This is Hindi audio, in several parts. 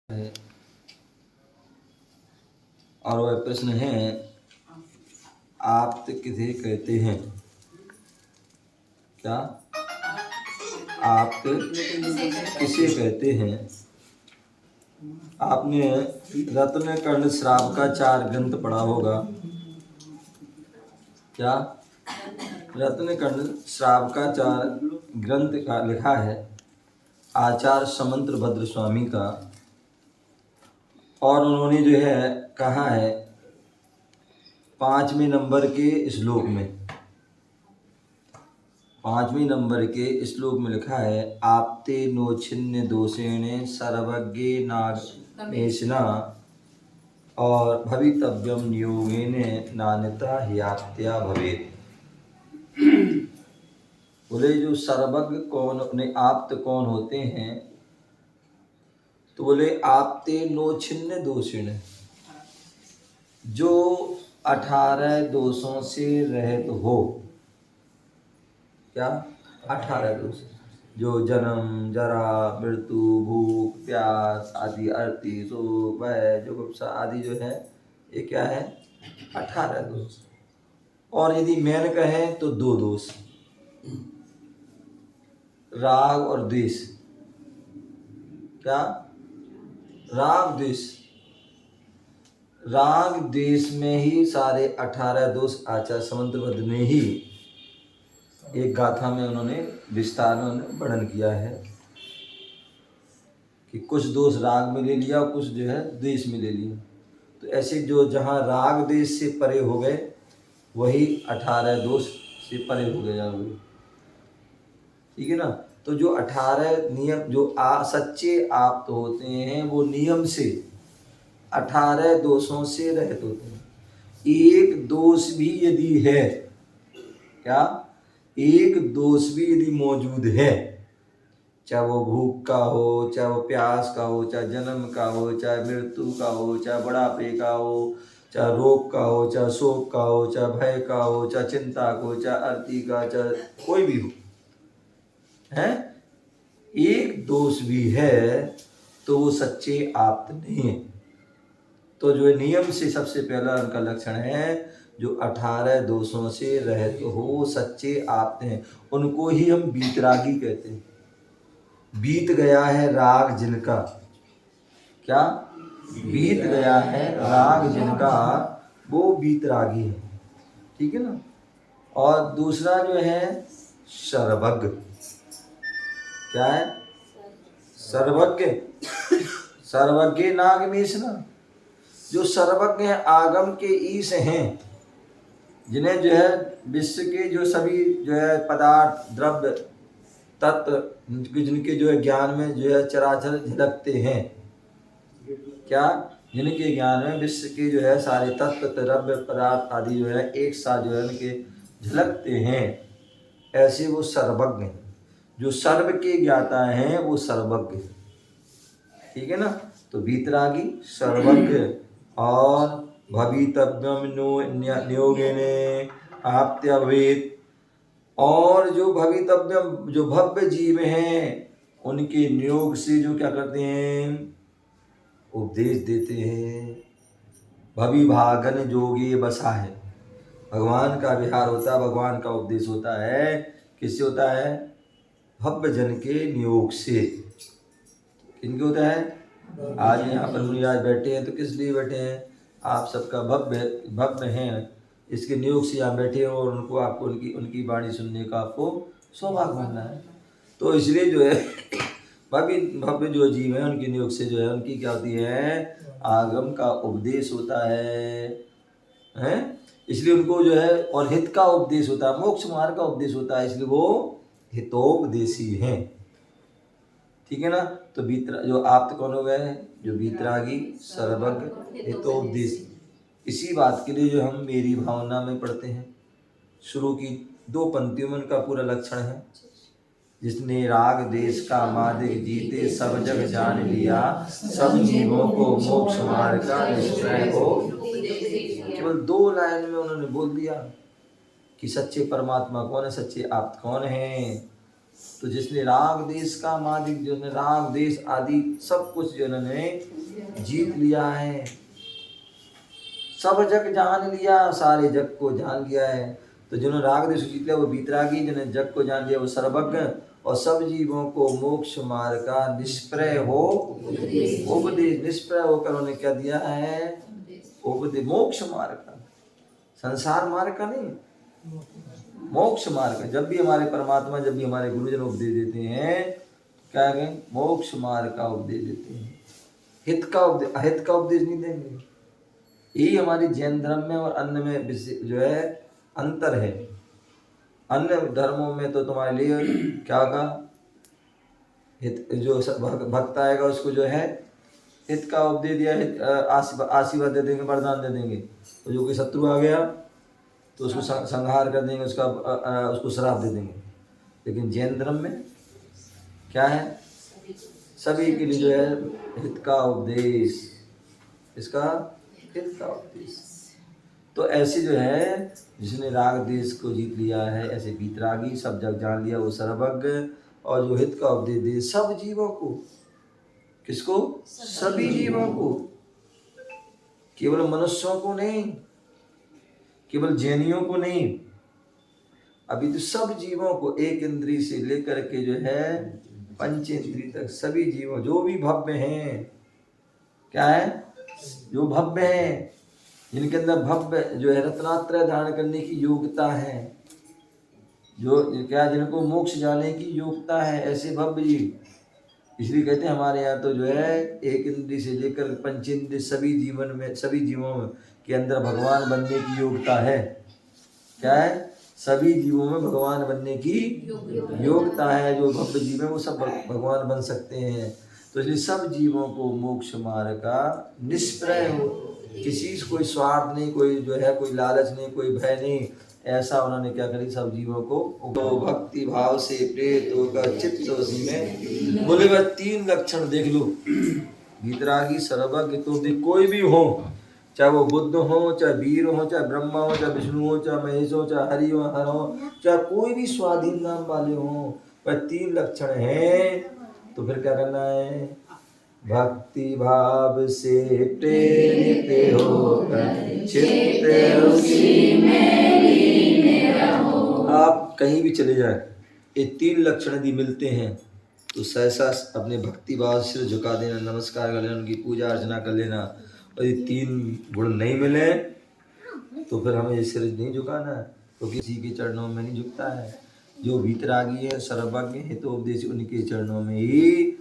है। और वह प्रश्न है, आप किसे कहते हैं? क्या आप किसे कहते हैं? आपने रत्न कर्ण श्राव का 4 ग्रंथ पढ़ा होगा। क्या रत्न कर्ण श्राव का 4 ग्रंथ का लिखा है आचार्य समंत्र भद्र स्वामी का। और उन्होंने जो है कहा है 5वें नंबर के श्लोक में, 5वें नंबर के श्लोक में लिखा है, आपते नो छिन्न दोषेण सर्वज्ञे नागेशना और भवितव्यम नियोगेन नान्यता ह्यात्या भवेत्। बोले जो सर्वज्ञ कौन, उन्हें आप्त कौन होते हैं? तो बोले आपते नो छिन्न दोषेण, जो 18 दोषों से रहित हो। क्या 18 दोष? जो जन्म जरा मृत्यु भूख प्यास आदि, अर्ति शोक भय जुगुप्सा आदि जो है ये क्या है? 18 दोष। और यदि मैंने कहें तो 2 दोष, राग और द्वेष। क्या राग द्वेष? राग द्वेष में ही सारे 18 दोष आचार्य समंत्रभद्र ने ही एक गाथा में उन्होंने विस्तार में वर्णन किया है कि कुछ दोष राग में ले लिया और कुछ जो है द्वेष में ले लिया। तो ऐसे जो जहाँ राग द्वेष से परे हो गए वही 18 दोष से परे हो गया वो। ठीक है ना? तो जो 18 नियम जो सच्चे आप तो होते हैं वो नियम से 18 दोषों से रहित होते हैं। एक दोष भी यदि है, क्या एक दोष भी यदि मौजूद है, चाहे वो भूख का हो, चाहे वो प्यास का हो, चाहे जन्म का हो, चाहे मृत्यु का हो, चाहे बुढ़ापे का हो, चाहे रोग का हो, चाहे शोक का हो, चाहे भय का हो, चाहे चिंता का हो, चाहे अर्ति का, चाहे कोई भी हो, है एक दोष भी है तो वो सच्चे आप्त नहीं है। तो जो नियम से सबसे पहला उनका लक्षण है जो 18 दोषों से रहित हो, सच्चे आप्त हैं, उनको ही हम बीतरागी कहते हैं। बीत गया है राग जिनका, क्या बीत गया है राग जिनका, वो बीतरागी है। ठीक है ना? और दूसरा जो है सर्वज्ञ। क्या है? सर्वज्ञ। सर्वज्ञ नागमेश ना, जो सर्वज्ञ है, आगम के ईश हैं, जिन्हें जो है विश्व के जो सभी जो है पदार्थ द्रव्य तत्व जिनके जो है ज्ञान में जो है चराचर झलकते हैं। क्या जिनके ज्ञान में विश्व के जो है सारे तत्व द्रव्य पदार्थ आदि जो है एक साथ जो है उनके झलकते हैं, ऐसे वो सर्वज्ञ हैं। जो सर्व के ज्ञाता हैं वो सर्वज्ञ। ठीक है ना? तो बीतरागी सर्वज्ञ और भवितव्यम नियोगेन आप्त्य भवेत्। और जो भवितव्यम जो भव्य जीव हैं उनके नियोग से जो क्या करते हैं? उपदेश देते हैं। भविभागन जोगे बसा है, भगवान का विहार होता है, भगवान का उपदेश होता है। किससे होता है? भव्य जन के नियोग से। किनके होता है? आज यहाँ पर मुनिराज बैठे हैं तो किस लिए बैठे हैं? आप सबका भव्य हैं, इसके नियोग से यहाँ बैठे हो और उनको आपको उनकी वाणी सुनने का आपको सौभाग्य मिलना है। तो इसलिए जो है भव्य जो जीव है उनके नियोग से जो है उनकी क्या होती है? आगम का उपदेश होता है? इसलिए उनको जो है और हित का उपदेश होता है, मोक्ष मार्ग का उपदेश होता है, इसलिए वो हितोपदेशी हैं। ठीक है ना? तो जो आप्त कौन हो गए हैं? जो बीतरागी सर्वज्ञ हितोपदेशी। इसी बात के लिए जो हम मेरी भावना में पढ़ते हैं, शुरू की 2 पंक्तियों में उनका पूरा लक्षण है। जिसने राग देश का मादिक जीते सब जग जान लिया, सब जीवों को मोक्ष मार्ग का निश्चय हो। केवल 2 लाइन में उन्होंने बोल दिया कि सच्चे परमात्मा कौन है, सच्चे आप्त कौन है। तो जिसने राग देश का मालिक, जो ने राग देश आदि सब कुछ जो इन्होंने जीत लिया है, सब जग जान लिया, सारे जग को जान लिया है। तो जिन्होंने राग देश जीत लिया वो वीतरागी, जिन्होंने जग को जान लिया वो सर्वज्ञ, और सब जीवों को मोक्ष मार्ग का निष्प्रय हो उपदेश, निष्प्रय होकर उन्होंने क्या दिया है? उपदेश। मोक्ष मार्ग का, संसार मार्ग का नहीं, मोक्ष मार्ग का। जब भी हमारे परमात्मा, जब भी हमारे गुरुजन उपदेश देते हैं, क्या कहें? मोक्ष मार्ग का उपदेश देते हैं, हित का उपदेश, अहित का उपदेश नहीं देंगे। यही हमारी जैन धर्म में और अन्य में जो है अंतर है। अन्य धर्मों में तो तुम्हारे लिए क्या का हित, जो भक्त आएगा उसको जो है हित का उपदेश दिया, आशीर्वाद दे देंगे, वरदान दे देंगे। तो जो कोई शत्रु आ गया तो उसको संहार कर देंगे, उसको श्राप दे देंगे। लेकिन जैन धर्म में क्या है? सभी के लिए जो है हित का उपदेश, इसका हित का उपदेश। तो ऐसे जो है जिसने राग देश को जीत लिया है, ऐसे वीतरागी, सब जग जान लिया वो सर्वज्ञ, और जो हित का उपदेश दे सब जीवों को। किसको? सभी जीवों को, केवल मनुष्यों को नहीं, केवल जैनियों को नहीं, अभी तो सब जीवों को, एक इंद्री से लेकर के जो है पंचेंद्री तक सभी जीवों, जो भी भव्य हैं, क्या है? जो भव्य हैं, जिनके अंदर भव्य जो है रत्नात्रय धारण करने की योग्यता है, जो क्या जिनको मोक्ष जाने की योग्यता है, ऐसे भव्य जीव। इसलिए कहते हैं हमारे यहाँ तो जो है एक इंद्री से लेकर पंचेंद्रिय सभी जीवन में, सभी जीवों में के अंदर भगवान बनने की योग्यता है। क्या है? सभी जीवों में भगवान बनने की योग्यता है। जो भव्य जीव है वो सब भगवान बन सकते हैं। तो इसलिए सब जीवों को मोक्ष मार्ग का निष्प्रय हो, किसी से कोई स्वार्थ नहीं, कोई जो है कोई लालच नहीं, कोई भय नहीं, ऐसा उन्होंने क्या करी सब जीवों को। तो भक्ति भाव से प्रेरित होकर चित्त उसी में बोले। वह तीन लक्षण देख लो, वीतरागी, सर्वज्ञ, तो कोई भी हो, चाहे वो बुद्ध हो, चाहे वीर हो, चाहे ब्रह्मा हो, चाहे विष्णु हो, चाहे महेश हो, चाहे हरि हो, हर हो, चाहे कोई भी स्वाधीन नाम वाले हो, वह तीन लक्षण हैं। तो फिर क्या करना है? भक्ति भाव से प्रेरित होकर चित्त उसी में लीन रहो। आप कहीं भी चले जाए, ये तीन लक्षण यदि मिलते हैं तो सहसा अपने भक्ति भाव से झुका देना, नमस्कार कर लेना, उनकी पूजा अर्चना कर लेना। और ये तीन गुण नहीं मिले तो फिर हमें ये सिर नहीं झुकाना, तो किसी के चरणों में नहीं झुकता है। जो वीतरागी है, सर्वज्ञ, हितोपदेशी, उनके चरणों में ही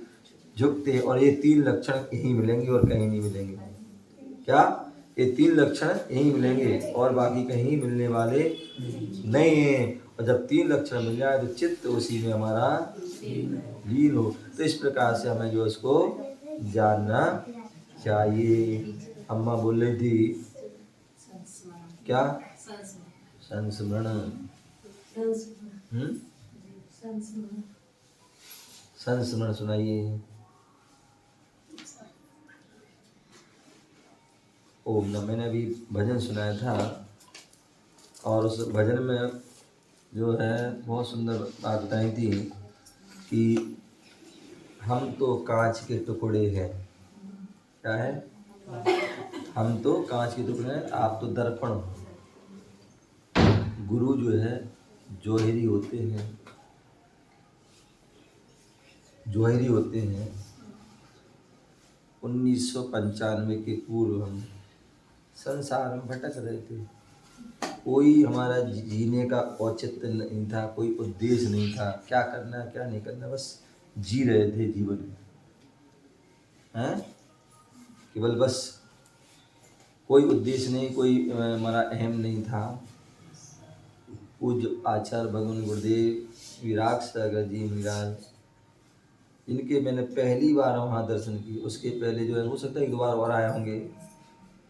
झुकते हैं। और ये तीन लक्षण यहीं मिलेंगे और कहीं नहीं मिलेंगे। क्या? ये तीन लक्षण यहीं मिलेंगे और बाकी कहीं मिलने वाले नहीं हैं। और जब तीन लक्षण मिल जाए तो चित्त उसी में हमारा लीन हो। तो इस प्रकार से हमें जो इसको जानना चाहिए। अम्मा बोल रही थी क्या? संस्मरण। संस्मरण सुनाइए। ओम न, मैंने अभी भजन सुनाया था और उस भजन में जो है बहुत सुंदर बात बताई थी कि हम तो कांच के टुकड़े हैं। क्या है? हम तो कांच के टुकड़े हैं, आप तो दर्पण हो। गुरु जो है जौहरी होते हैं, जौहरी होते हैं। 1995 के पूर्व हम संसार में भटक रहे थे। कोई हमारा जीने का औचित्य नहीं था, कोई उद्देश्य नहीं था, क्या करना क्या नहीं करना, बस जी रहे थे जीवन हैं। केवल बस कोई उद्देश्य नहीं, कोई हमारा अहम नहीं था। पूज्य आचार्य भगवान गुरुदेव विराग सागर जी महाराज, इनके मैंने पहली बार वहाँ दर्शन किए। उसके पहले जो है हो सकता है एक दो बार और आए होंगे,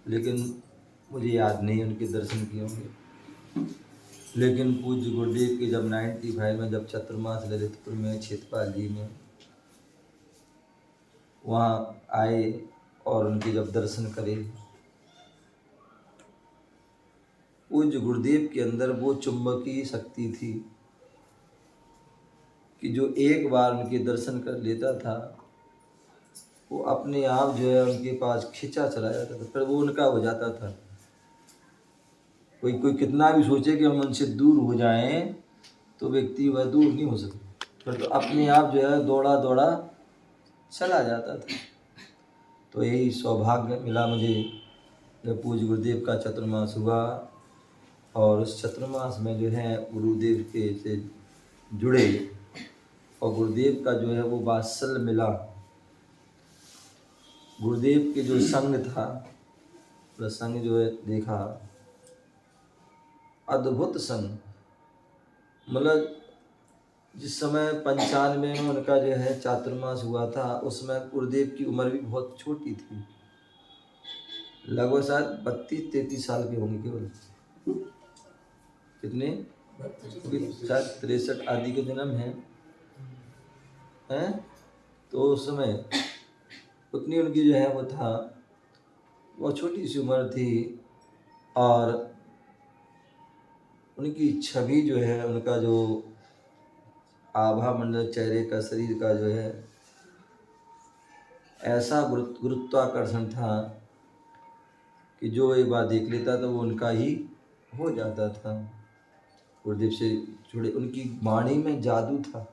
लेकिन मुझे याद नहीं उनके दर्शन किए होंगे। लेकिन पूज्य गुरुदेव के जब 95 में जब चतुर्मास ललितपुर में क्षेत्रपाल जी में वहाँ आए और उनके जब दर्शन करे, पूज्य गुरुदेव के अंदर वो चुंबकीय शक्ति थी कि जो एक बार उनके दर्शन कर लेता था वो अपने आप जो है उनके पास खिंचा चला जाता था, फिर वो उनका हो जाता था। कोई कोई कितना भी सोचे कि हम उनसे दूर हो जाएं तो व्यक्ति वह दूर नहीं हो सकता, फिर तो अपने आप जो है दौड़ा दौड़ा चला जाता था। तो यही सौभाग्य मिला मुझे जब पूज्य गुरुदेव का चतुर्मास हुआ, और उस चतुर्मास में जो है गुरुदेव के से जुड़े और गुरुदेव का जो है वो वात्सल्य मिला। गुरुदेव के जो संग था, प्रसंग जो है देखा, अद्भुत संग। मतलब जिस समय 95 में उनका जो है चातुर्मास हुआ था, उसमें गुरुदेव की उम्र भी बहुत छोटी थी, लगभग शायद 32-33 साल के होंगे केवल। कितने? शायद 63 आदि के जन्म हैं। तो उस समय उतनी उनकी जो है वो था, बहुत छोटी सी उम्र थी, और उनकी छवि जो है, उनका जो आभा मंडल चेहरे का, शरीर का जो है ऐसा गुरुत्वाकर्षण था कि जो एक बार देख लेता तो वो उनका ही हो जाता था। गुरुदेव से जुड़े, उनकी वाणी में जादू था।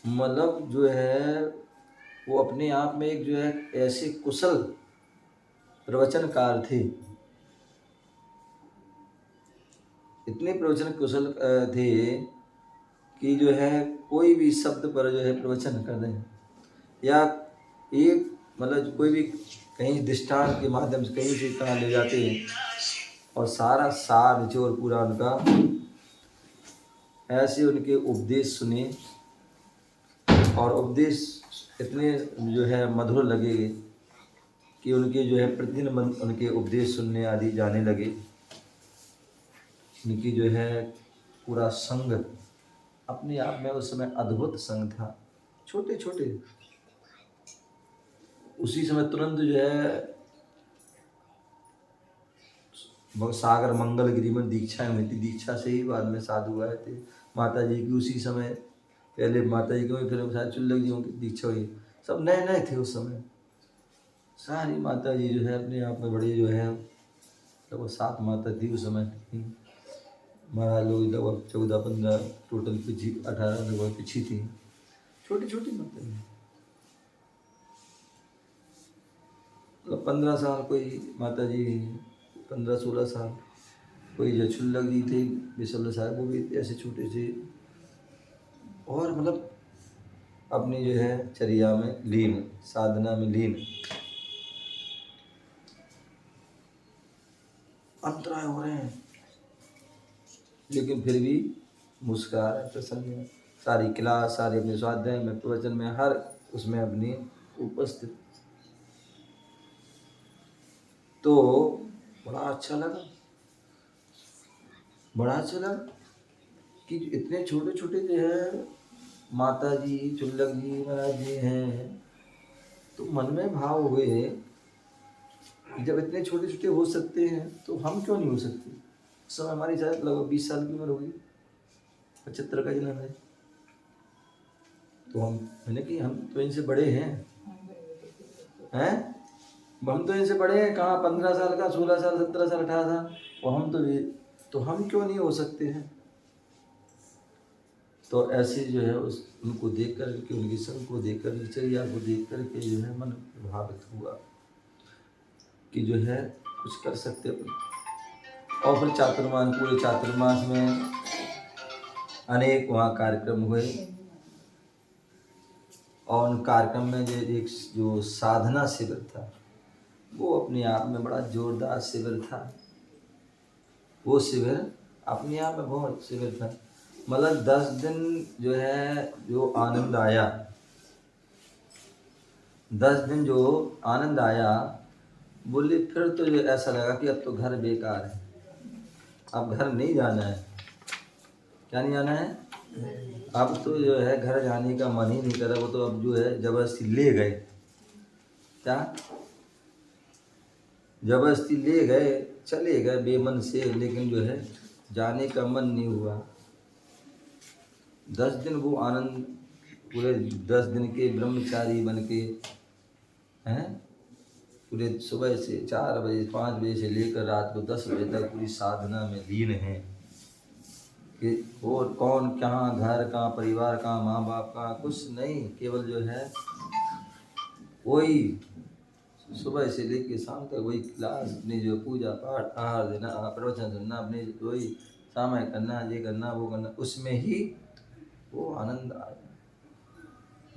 मतलब जो है वो अपने आप में एक जो है ऐसे कुशल प्रवचनकार थे, इतने प्रवचन कुशल थे कि जो है कोई भी शब्द पर जो है प्रवचन कर दें, या एक मतलब कोई भी कहीं दृष्टांत के माध्यम से कहीं से कहाँ ले जाते हैं, और सारा सार निचोड़ पूरा उनका, ऐसे उनके उपदेश सुने, और उपदेश इतने जो है मधुर लगे कि उनके जो है प्रतिदिन उनके उपदेश सुनने आदि जाने लगे। उनकी जो है पूरा संग अपने आप में उस समय अद्भुत संग था। छोटे छोटे उसी समय तुरंत जो है सागर मंगलगिरी में दीक्षाएं हुई थी, दीक्षा से ही बाद में साधु आए थे। माता जी की उसी समय, पहले माता जी की, फिर शायद चुल्लक जी की दीक्षा हुई। सब नए नए थे उस समय। सारी माता जी जो है अपने आप में बड़ी जो है, तो वो 7 माता थी उस समय थी। महाराज लोग लगभग 14-15 टोटल, पिछी 18 लगभग पिछी थी, छोटी छोटी माता जी। मतलब 15 साल कोई माता जी, 15-16 साल कोई जो चुल्लक जी थे, विशल साहब, वो भी ऐसे छोटे से, और मतलब अपनी जो है चर्या में लीन, साधना में लीन। अंतराय हो रहे हैं लेकिन फिर भी मुस्कुरा रहे, प्रसन्न है। सारी क्लास, सारे अपने स्वाध्याय में, प्रवचन में, हर उसमें अपनी उपस्थित। तो बड़ा अच्छा लगा, बड़ा अच्छा लगा कि इतने छोटे छोटे जो है माता जी, चुल्लक जी महाराज जी हैं। तो मन में भाव हुए, जब इतने छोटे छोटे हो सकते हैं तो हम क्यों नहीं हो सकते। उस समय हमारी शायद लगभग 20 साल की उम्र होगी, 75 का जन्म है। तो मैंने कि हम तो इनसे बड़े हैं, हम तो इनसे बड़े हैं। कहाँ 15 साल का, 16 साल, 17 साल, 18 साल, और हम तो हम क्यों नहीं हो सकते हैं। तो ऐसे जो है उनको देख कर के, उनकी संग को देख कर, दिनचर्या को देख कर के जो है मन प्रभावित हुआ कि जो है कुछ कर सकते अपन। और फिर चातुर्मास, पूरे चातुर्मास में अनेक वहाँ कार्यक्रम हुए, और उन कार्यक्रम में जो एक जो साधना शिविर था, वो अपने आप में बड़ा जोरदार शिविर था। वो शिविर अपने आप में बहुत शिविर था। मतलब 10 दिन जो है जो आनंद आया, 10 दिन जो आनंद आया, बोले फिर तो जो ऐसा लगा कि अब तो घर बेकार है, अब घर नहीं जाना है। क्या नहीं जाना है? अब तो जो है घर जाने का मन ही नहीं कर रहा। वो तो अब जो है जबरदस्ती ले गए, क्या जबरदस्ती ले गए, चले गए बेमन से, लेकिन जो है जाने का मन नहीं हुआ। 10 दिन वो आनंद, पूरे 10 दिन के ब्रह्मचारी बन के हैं, पूरे सुबह से 4 बजे 5 बजे से लेकर रात को 10 बजे तक पूरी साधना में लीन हैं कि और कौन कहाँ, घर कहाँ, परिवार कहाँ, माँ बाप कहाँ, कुछ नहीं, केवल जो है वही सुबह से लेकर शाम तक वही क्लास, अपनी जो पूजा पाठ, आहार देना, प्रवचन सुनना, अपने वही समय करना, ये करना वो करना, उसमें ही वो आनंद आया।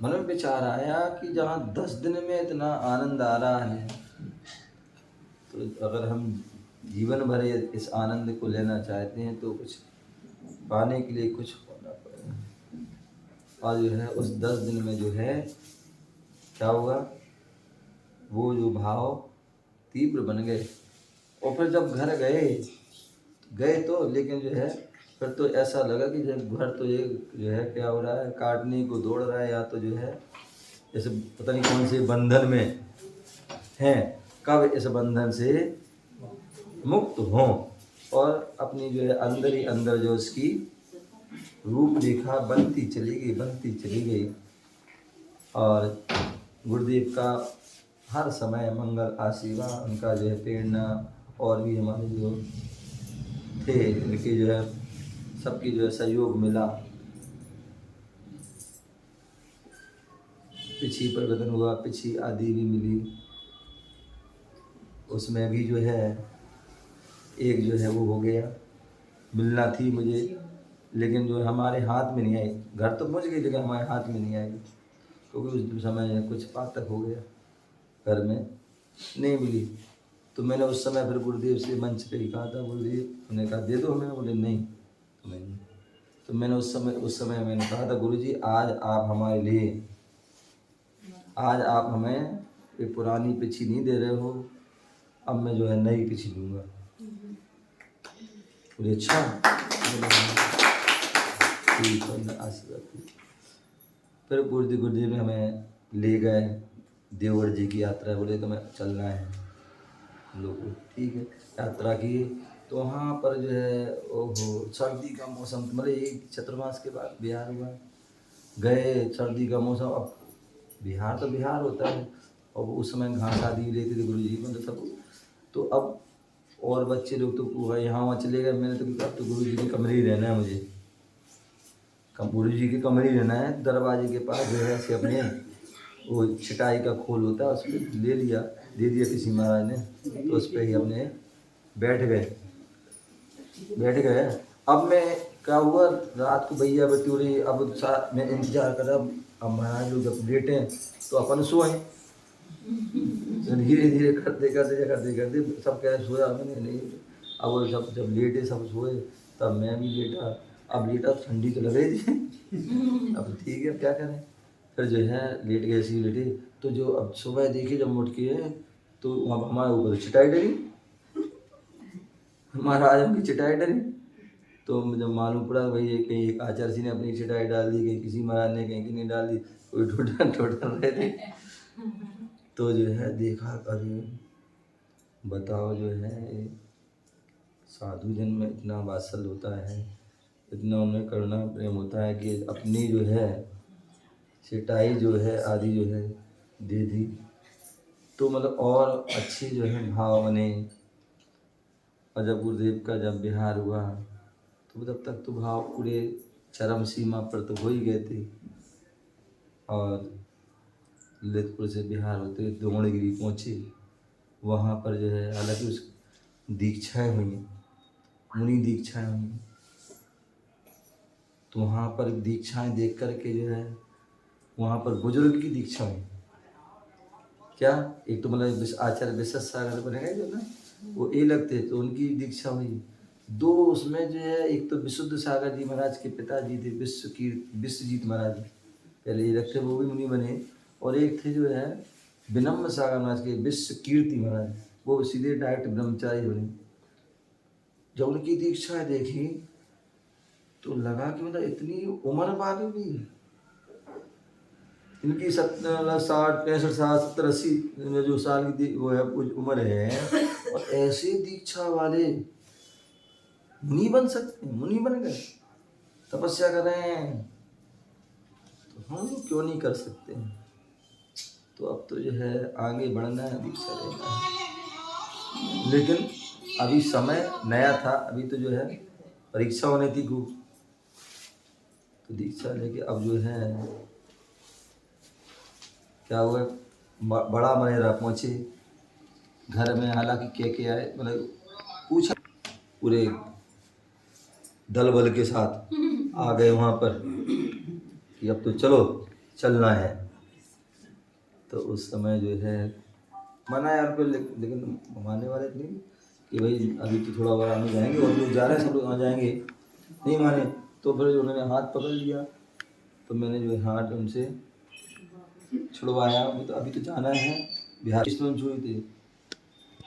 मन में विचार आया कि जहाँ 10 दिन में इतना आनंद आ रहा है, तो अगर हम जीवन भर इस आनंद को लेना चाहते हैं तो कुछ पाने के लिए कुछ होना पड़ेगा। और जो है उस 10 दिन में जो है क्या हुआ, वो जो भाव तीव्र बन गए। और फिर जब घर गए तो लेकिन जो है फिर तो ऐसा लगा कि जब घर तो ये जो है क्या हो रहा है, काटने को दौड़ रहा है, या तो जो है जैसे पता नहीं कौन से बंधन में हैं, कब इस बंधन से मुक्त हों, और अपनी जो है अंदर ही अंदर जो उसकी रूपरेखा बनती चली गई। और गुरुदेव का हर समय मंगल आशीर्वाद, उनका जो है प्रेरणा, और भी हमारे जो थे इनके जो है सबकी जो है सहयोग मिला। पिछी प्रवचन हुआ, पिछी आदि भी मिली, उसमें भी जो है एक जो है वो हो गया, मिलना थी मुझे, लेकिन जो हमारे हाथ में नहीं आई। घर तो पहुंच गई लेकिन हमारे हाथ में नहीं आई, क्योंकि उस समय कुछ पातक हो गया, घर में नहीं मिली। तो मैंने उस समय फिर गुरुदेव से मंच पे ही कहा था, गुरुदेव, उन्होंने कहा दे दो हमें, बोले नहीं तुम्हें नहीं। तो मैंने उस समय मैंने कहा था, गुरुजी आज आप हमारे लिए, आज आप हमें ये पुरानी पिछी नहीं दे रहे हो, अब मैं जो है नई पिछी दूंगा। बोले अच्छा, ठीक है, आशीर्वाद। फिर गुरुदेव ने हमें ले गए देवगढ़ जी की यात्रा, बोले तो मैं चलना है लोग, ठीक है, यात्रा की। तो वहाँ पर जो है ओहो सर्दी का मौसम, मतलब एक चतुर्मास के बाद बिहार हुआ, गए, सर्दी का मौसम। अब बिहार तो बिहार होता है, और उस समय घास आदि लेते थे गुरु जी, मतलब सब। तो अब और बच्चे लोग तो यहाँ वहाँ चले गए, मैंने तो अब तो गुरु जी के कमरे ही रहना है मुझे, गुरु जी के कमरे ही रहना है। दरवाजे के पास जो है ऐसे अपने वो चटाई का खोल होता है, उस पर ले लिया, दे दिया किसी महाराज ने, तो उस पर ही अपने बैठ गए। अब मैं क्या हुआ, रात को भैया बेटी हो रही, अब साथ में इंतजार कर रहा, अब महाराज लोग जब लेटे तो अपन सोए, धीरे धीरे करते सब कह रहे सोया, मैंने नहीं। अब वो सब जब लेटे सब सोए, तब मैं भी लेटा। अब लेटा ठंडी तो लग रही थी अब ठीक है क्या करें, फिर जो है लेट गए, ऐसे ही लेटे। तो जो अब सुबह देखे जब उठ के, तो अब हमारे ऊपर चटाई डरी, महाराज की चटाई डरी। तो जब मालूम पड़ा भाई ये कहीं एक आचार्य जी ने अपनी चटाई डाल दी, कहीं किसी महाराज ने कहीं की नहीं डाल दी, कोई ढूंढ रहे थे। तो जो है देखा, अरे बताओ, जो है साधु जन में इतना वात्सल्य होता है, इतना उनमें करुणा प्रेम होता है कि अपनी जो है चटाई जो है आदि जो है दे दी। तो मतलब और अच्छी जो है भाव बने। और जब गुरुदेव का जब बिहार हुआ, तो तब तक तो भाव पूरे चरम सीमा पर तो हो ही गए थे। और ललितपुर से बिहार होते द्रोणगिरी पहुँचे, वहाँ पर जो है हालांकि उस दीक्षाएँ हुई, मुनि दीक्षाएँ हुई। तो वहाँ पर दीक्षाएँ देख कर के जो है वहाँ पर बुजुर्ग की दीक्षा हुई। क्या, एक तो मतलब आचार्य विश्व सागर बनेगा जो ना, वो ये लगते, तो उनकी दीक्षा हुई। दो उसमें जो है, एक तो विशुद्ध सागर जी महाराज के पिताजी थे विश्वजीत महाराज, पहले ये लगते, वो भी मुनि बने। और एक थे जो है विनम्र सागर महाराज के विश्व कीर्ति महाराज, वो सीधे डायरेक्ट ब्रह्मचारी बने। जब उनकी दीक्षा देखी तो लगा कि मतलब इतनी उम्र बाद भी इनकी 60 65 70 80 जो साल की वो है उम्र है, और ऐसे दीक्षा वाले मुनि बन सकते हैं, मुनि बन गए, तपस्या कर रहे हैं, हम लोग क्यों नहीं कर सकते हैं। तो अब तो जो है आगे बढ़ना है, दीक्षा लेना है। लेकिन अभी समय नया था, अभी तो जो है परीक्षा होनी थी खूब, तो दीक्षा लेके अब जो है क्या हुआ, बड़ा मनेरा पहुँचे घर में। हालांकि के आए, मतलब पूछा, पूरे दल बल के साथ आ गए वहाँ पर कि अब तो चलो चलना है। तो उस समय जो है मना यार को, लेकिन मानने वाले नहीं कि भाई अभी तो थोड़ा बार आने जाएंगे और लोग जा रहे हैं, सब लोग आ जाएंगे, नहीं माने। तो फिर उन्होंने हाथ पकड़ लिया, तो मैंने जो है हाथ उनसे छुड़वाया। अभी तो जाना है बिहार। केसलोन छुई थी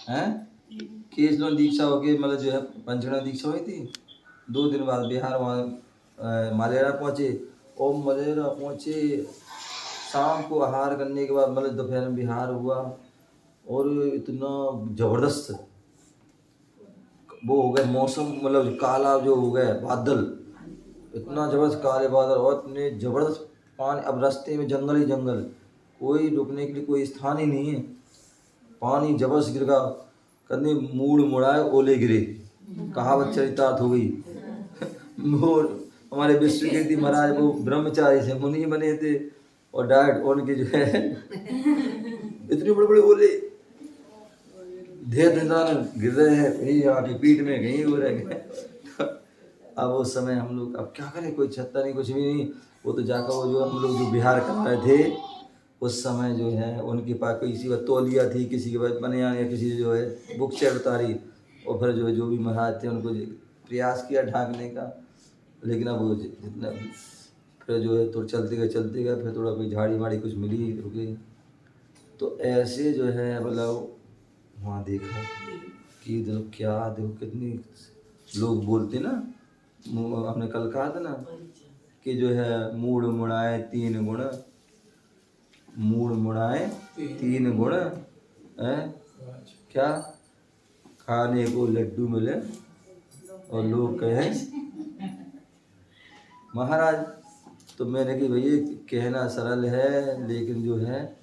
हैं, केसलोन दीक्षा हो गई, मतलब जो है पंचगढ़ दीक्षा हुई थी। 2 दिन बाद बिहार वहाँ मालेरा पहुँचे, और मालेरा पहुँचे शाम को आहार करने के बाद, मतलब दोपहर में बिहार हुआ। और इतना ज़बरदस्त वो हो गया मौसम, मतलब काला जो हो गया बादल, इतना ज़बरदस्त काले बादल और इतने ज़बरदस्त पानी। अब रास्ते में जंगल ही जंगल, कोई रुकने के लिए कोई स्थान ही नहीं है। पानी जबरदस्त गिर गया, कभी मूड मुड़ाए ओले गिरे, कहावत चरितार्थ हो गई। वो हमारे विश्व कीर्ति महाराज वो ब्रह्मचारी से मुनि बने थे, और डायरेक्ट उनके जो है इतने बड़े बड़े ओले धीरे गिर रहे हैं, कहीं आपकी पीठ में, कहीं हो रहे। अब उस समय हम लोग अब क्या करें, कोई छत्ता नहीं, कुछ भी नहीं। वो तो जाकर वो जो हम लोग जो बिहार कर रहे थे उस समय जो है उनके पास किसी का तौलिया थी, किसी के पास बनियान, या किसी जो है बुक चेयर उतारी, और फिर जो भी महाराज थे उनको प्रयास किया ढांकने का। लेकिन अब वो जितना फिर जो है तो चलते गए, फिर थोड़ा कोई झाड़ी वाड़ी कुछ मिली, रुके। तो ऐसे जो है मतलब वहाँ देखा कि देखो क्या, देखो कितनी लोग बोलते ना, हमने कल कहा था ना कि जो है मूड मुड़ाए 3 गुण, मूड मुड़ाए 3 गुण है क्या, खाने को लड्डू मिले और लोग कहें महाराज। तो मैंने कि भैया कहना सरल है, लेकिन जो है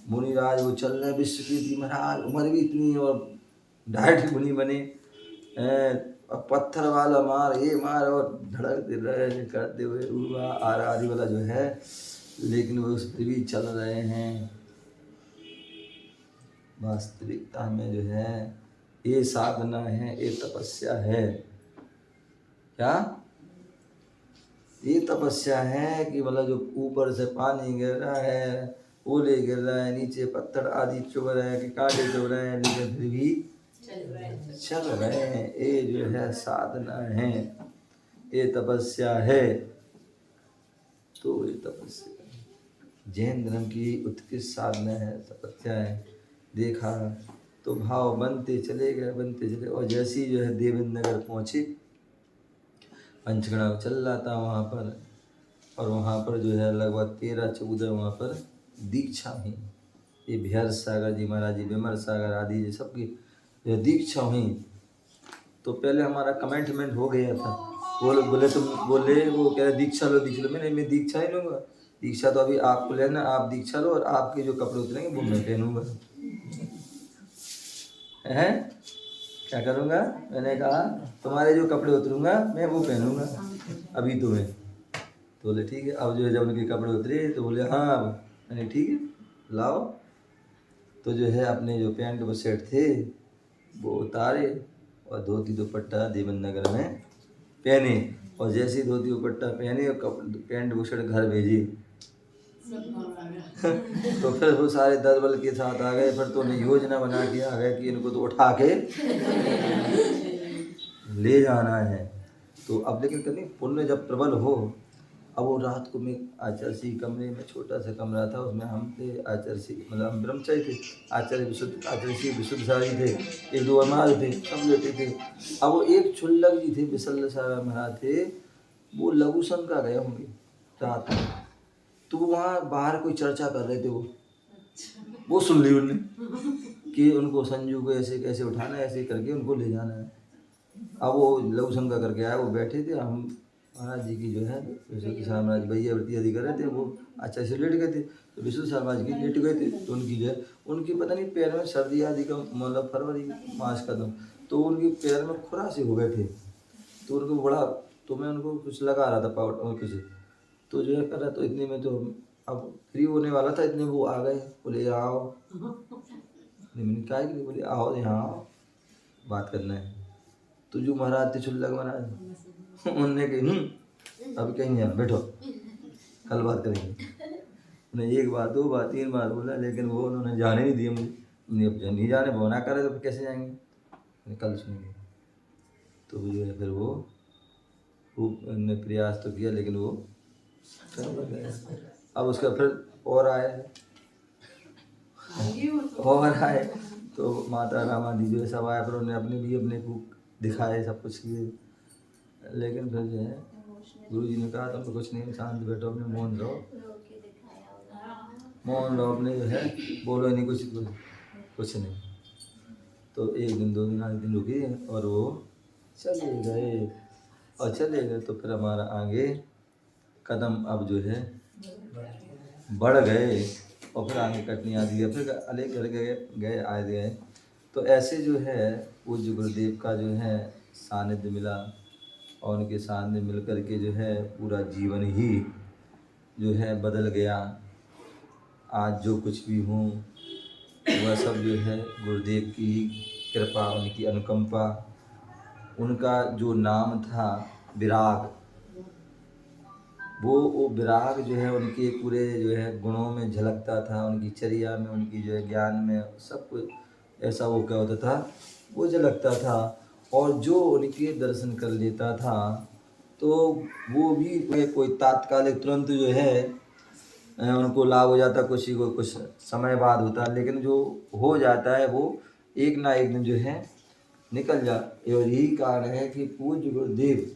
मुनिराज वो चल रहे विश्व कीर्ति महाराज, उम्र भी इतनी, और डायरेक्ट मुनि बने। अब पत्थर वाला मार, ये मार, और धड़क दे रहे करते हुए उर्वा आदि वाला जो है, लेकिन वो उस पर भी चल रहे हैं। वास्तविकता में जो है ये साधना है, ये तपस्या है। क्या ये तपस्या है कि मतलब जो ऊपर से पानी गिर रहा है, ओले गिर रहा है, नीचे पत्थर आदि चुभ रहे हैं कि कांटे चुभ रहे हैं, लेकिन फिर भी चल रहे हैं। ये जो है साधना है, ये तपस्या है। तो ये तपस्या जैन धर्म की उत्कृष्ट साधना है, तपस्या है। देखा तो भाव बनते चले गए, और जैसे ही जो है देवेंद्र नगर पहुँचे, पंचगढ़ चल रहा था वहाँ पर, और वहाँ पर जो है लगभग 13-14 वहाँ पर दीक्षा हुई। ये बिहार सागर जी महाराज जी, विमर सागर आदि जी सबकी दीक्षा हुई। तो पहले हमारा कमेंटमेंट हो गया था, बोले तुम बोले, वो कह रहे दीक्षा लो दीक्षा लो। मैं दीक्षा ही लूँगा, दीक्षा तो अभी आपको लेना, आप दीक्षा लो, और आपके जो कपड़े उतरेंगे वो मैं पहनूँगा। हैं क्या करूँगा, मैंने कहा तुम्हारे जो कपड़े उतरूँगा मैं वो पहनूँगा अभी तुम्हें। तो बोले ठीक है। अब जो है जब उनके कपड़े उतरे तो बोले हाँ, अब मैंने ठीक है लाओ। तो जो है अपने जो पैंट व शर्ट थे वो उतारे, और धोती दुपट्टा देवेंद्र नगर में पहने, और जैसे ही धोती दुपट्टा पहने और पैंट व शर्ट घर भेजे तो फिर वो सारे दल बल के साथ आ गए। फिर तो उन्हें योजना बना के आ गए कि इनको तो उठा के ले जाना है। तो अब लेकिन कभी पुण्य जब प्रबल हो, अब वो रात को मैं आचार्य कमरे में, छोटा सा कमरा था, उसमें हम थे आचार्य, मतलब हम ब्रह्मचारी थे, आचार्य विशुद्ध सारी थे, 1-2 और महाराज थे, सब लेते थे। अब वो एक छुल्लक जी थे, विशल्य सारा महाराज थे, वो लघु शंका गए होंगे रात में। तो वहाँ बाहर कोई चर्चा कर रहे थे, वो सुन ली उनने कि उनको संजू को ऐसे कैसे उठाना है, ऐसे करके उनको ले जाना है। अब वो लघु शंका करके आया, वो बैठे थे, हम महाराज जी की जो है विष्णु किसान महाराज भैया वृत्ति आदि कर रहे थे, वो अच्छा से लेट गए थे। तो विष्णु किसान महाराज की लेट गए थे, तो उनकी जो है उनकी पता नहीं पैर में सर्दी आदि का मतलब फरवरी मार्च का था, तो उनके पैर में खुरासे हो गए थे। तो उनको बड़ा, तो मैं उनको कुछ लगा रहा था पाउडर किसी, तो जो है कर रहा, तो इतने में तो अब फ्री होने वाला था, इतने वो आ गए, बोले आओ। मैंने कहा कि नहीं, बोले आओ यहाँ आओ, बात करना है। तो जो महाराज थे छुल्लक महाराज, उनने कही अभी कहीं नहीं जाना, बैठो कल बात करेंगे। उन्हें एक बार दो बार तीन बार बोला, लेकिन वो उन्होंने जाने नहीं दिए मुझे। नहीं जाने मना करे तो फिर कैसे जाएंगे, कल सुनेंगे। तो जो है फिर वो खूब उन्होंने प्रयास तो किया, लेकिन वो कर गया। अब उसका फिर और आए, तो माता रामा दी जो है सब आए, फिर उन्होंने अपने भी अपने को दिखाए, सब कुछ किए। लेकिन फिर जो है गुरु जी ने कहा तुम कुछ नहीं, शांत बैठो, अपने मौन रहो, मौन रहो, अपने जो है बोलो नहीं, कुछ नहीं। तो एक दिन दो दिन आधे दिन रुके और वो चले गए, और चले गए तो फिर हमारा आगे कदम अब जो है बढ़ गए, और फिर आगे कटनी आ दी, फिर अलग कर गए आ गए। तो ऐसे जो है पूज्य गुरुदेव का जो है सानिध्य मिला, और उनके सानिध्य मिल कर के जो है पूरा जीवन ही जो है बदल गया। आज जो कुछ भी हूँ वह सब जो है गुरुदेव की कृपा, उनकी अनुकंपा, उनका जो नाम था विराग, वो विराग जो है उनके पूरे जो है गुणों में झलकता था, उनकी चर्या में, उनकी जो है ज्ञान में, सब कुछ ऐसा वो क्या होता था, वो झलकता था। और जो उनके दर्शन कर लेता था तो वो भी कोई तात्कालिक तुरंत जो है उनको लाभ हो जाता, किसी को कुछ समय बाद होता, लेकिन जो हो जाता है वो एक ना एक दिन जो है निकल जा। और यही कारण है कि पूज्य गुरुदेव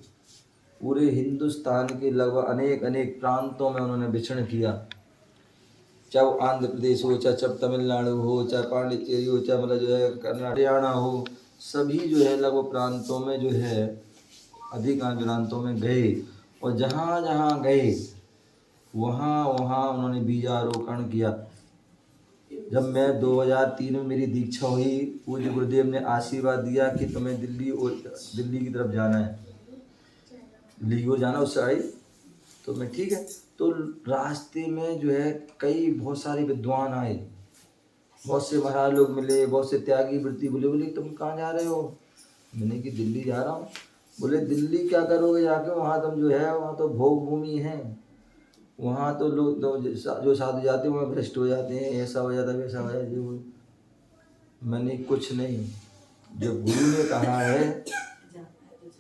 पूरे हिंदुस्तान के लगभग अनेक अनेक प्रांतों में उन्होंने विचरण किया, चाहे वो आंध्र प्रदेश हो, चाहे तमिलनाडु हो, चाहे पांडिचेरी हो, चाहे मतलब जो है कर्नाटक हरियाणा हो, सभी जो है लगभग प्रांतों में जो है अधिकांश प्रांतों में गए, और जहाँ जहाँ गए वहाँ वहाँ उन्होंने बीजारोपण किया। जब मैं 2003 में मेरी दीक्षा हुई, पूज्य गुरुदेव ने आशीर्वाद दिया कि तुम्हें दिल्ली की तरफ जाना है, दिल्ली की ओर जाना उस साइड। तो मैं ठीक है, तो रास्ते में जो है बहुत सारे विद्वान आए, बहुत से महाराज लोग मिले, बहुत से त्यागी वृत्ति बोले, बोले तुम कहाँ जा रहे हो? मैंने कि दिल्ली जा रहा हूँ। बोले दिल्ली क्या करोगे जाके, वहाँ तुम जो है वहाँ तो भोग भूमि है, वहाँ तो लोग जो साधु जाते हैं वहाँ भ्रष्ट हो जाते हैं, ऐसा हो जाता है वैसा हो जाता है। मैंने कुछ नहीं, जब गुरु ने कहा है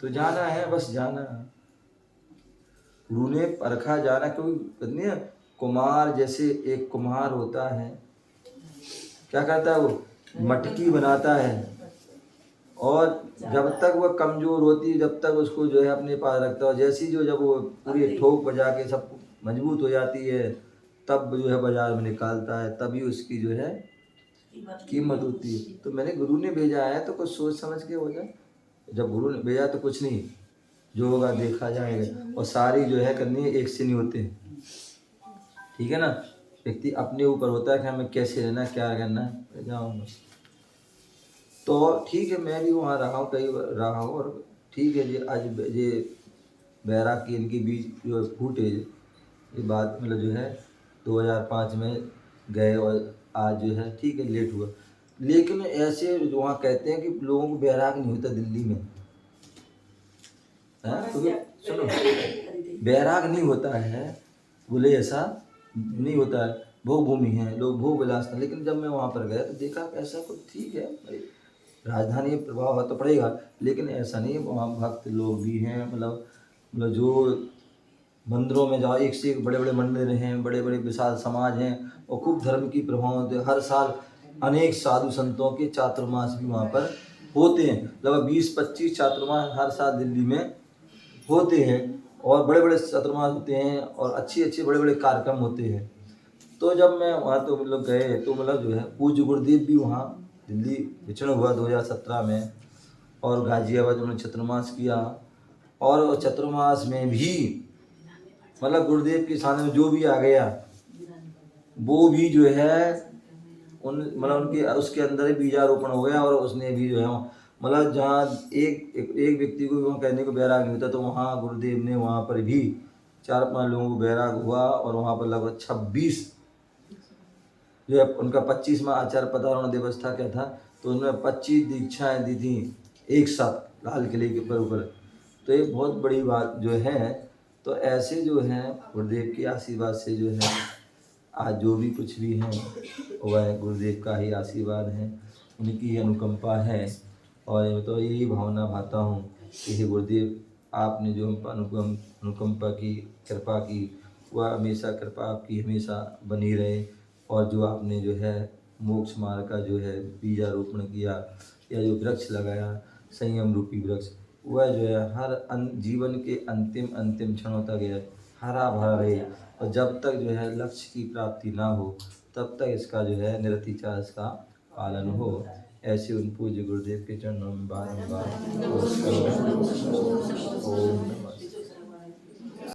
तो जाना है, बस जाना है। गुरु ने परखा जाना, क्योंकि कहते हैं कुमार जैसे एक कुम्हार होता है, क्या करता है वो मटकी बनाता है, और जब तक वह कमजोर होती है जब तक उसको जो है अपने पास रखता है, जैसी जो जब वो पूरी ठोक बजा के सब मजबूत हो जाती है तब जो है बाजार में निकालता है, तभी उसकी जो है कीमत होती है। तो मैंने गुरु ने भेजा है तो कुछ सोच समझ के हो जाए, जब गुरु ने भेजा तो कुछ नहीं, जो होगा देखा जाएगा। और सारी जो है करनी एक से नहीं होते, ठीक है ना, व्यक्ति अपने ऊपर होता है कि हमें कैसे रहना, क्या करना है, जाऊँगा। तो ठीक है, मैं भी वहाँ रहा हूँ, कई रहा हूँ, और ठीक है जी। आज ये बैराग की इनके बीच जो फूटे, ये बात मतलब जो है 2005 में गए, और आज जो है ठीक है लेट हुआ। लेकिन ऐसे वहाँ कहते हैं कि लोगों को बैराग नहीं होता दिल्ली में, है तो सुनो, बैराग नहीं होता है, बोले ऐसा नहीं होता है, भोग भूमि है, लोग भोग विलास था। लेकिन जब मैं वहाँ पर गया तो देखा ऐसा कुछ ठीक है, राजधानी प्रभाव तो पड़ेगा, लेकिन ऐसा नहीं, वहाँ भक्त लोग भी हैं, मतलब जो मंदिरों में जाओ, एक से एक बड़े बड़े मंदिर हैं, बड़े बड़े विशाल समाज हैं, और खूब धर्म की प्रभाव होते हैं। हर साल अनेक साधु संतों के चातुर्मास भी वहाँ पर होते हैं, लगभग 20-25 चातुर्मास हर साल दिल्ली में होते हैं, और बड़े बड़े चातुर्मास होते हैं, और अच्छे बड़े बड़े कार्यक्रम होते हैं। तो जब मैं वहाँ तो मतलब गए तो मतलब जो है पूज्य गुरुदेव भी वहाँ दिल्ली विचरण हुआ 2017 में, और गाजियाबाद उन्होंने चातुर्मास किया, और चतुर्मास में भी मतलब गुरुदेव के सामने में जो भी आ गया वो भी जो है उन मतलब उनके उसके अंदर ही बीजारोपण हो गया, और उसने भी जो है मतलब जहाँ एक व्यक्ति को वहाँ कहने को बैराग नहीं होता, तो वहाँ गुरुदेव ने वहाँ पर भी 4-5 लोगों को बैराग हुआ, और वहाँ पर लगभग 26 जो है उनका 25वां आचार्य पदारोहण दिवस था क्या था, तो उन्होंने 25 दीक्षाएं दी थी एक साथ लाल किले के ऊपर। तो ये बहुत बड़ी बात जो है। तो ऐसे जो है गुरुदेव के आशीर्वाद से जो है आज जो भी कुछ भी है वह गुरुदेव का ही आशीर्वाद है, उनकी ही अनुकंपा है। और तो यही भावना भाता हूँ कि हे गुरुदेव, आपने जो हम पर अनुकंपा की, कृपा की, वह हमेशा कृपा आपकी हमेशा बनी रहे। और जो आपने जो है मोक्ष मार्ग का जो है बीजारोपण किया या जो वृक्ष लगाया संयम रूपी वृक्ष, वह जो है हर जीवन के अंतिम क्षणों तक है हरा भरा रहे, और जब तक जो है लक्ष्य की प्राप्ति ना हो तब तक इसका जो है निरतिचार इसका पालन हो। ऐसे उन पूज्य गुरुदेव के चरणों में बारंबार नमस्कार।